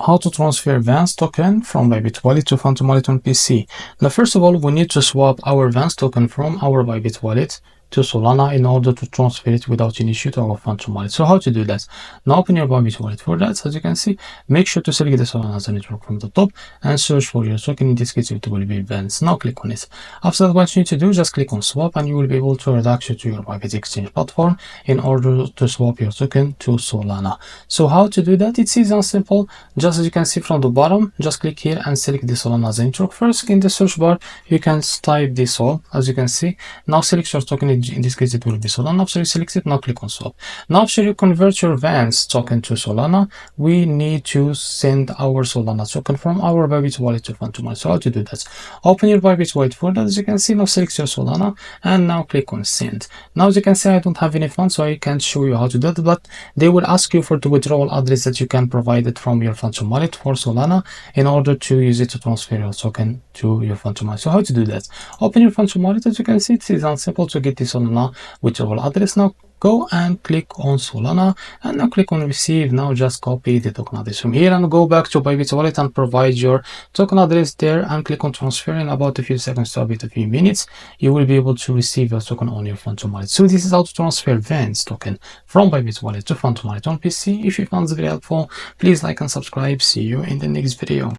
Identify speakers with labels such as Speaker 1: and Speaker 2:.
Speaker 1: how to transfer Vance token from Bybit wallet to Phantom wallet on PC. Now, first of all, we need to swap our Vance token from our Bybit wallet to Solana in order to transfer it without any issue to our Phantom wallet. So how to do that? Now open your Bybit wallet. For that, as you can see, make sure to select the Solana as a network from the top and search for your token. In this case, it will be Vance. Now click on it. After that, what you need to do, just click on swap and you will be able to redirect you to your Bybit exchange platform in order to swap your token to Solana. So how to do that? It's easy and simple. Just as you can see from the bottom, just click here and select the Solana as a network. First, in the search bar, you can type this all, as you can see. Now select your token. In this case, it will be Solana. After you select it, now click on swap. Now after you convert your Vance token to Solana, we need to send our Solana token from our Bybit wallet to Phantom wallet. So how to do that? Open your Bybit wallet. For that, as you can see, now select your Solana and now click on send. Now as you can see, I don't have any funds, so I can't show you how to do that, but they will ask you for the withdrawal address that you can provide it from your Phantom wallet for Solana in order to use it to transfer your token to your Phantom wallet. So how to do that? Open your Phantom wallet. As you can see, it is simple to get this Solana withdrawal address. Now go and click on Solana and now click on receive. Now just copy the token address from here and go back to Bybit wallet and provide your token address there and click on transfer. In about a few seconds to about a few minutes, you will be able to receive your token on your Phantom wallet. So this is how to transfer Vance token from Bybit wallet to Phantom wallet on PC. If you found this very helpful, please like and subscribe. See you in the next video.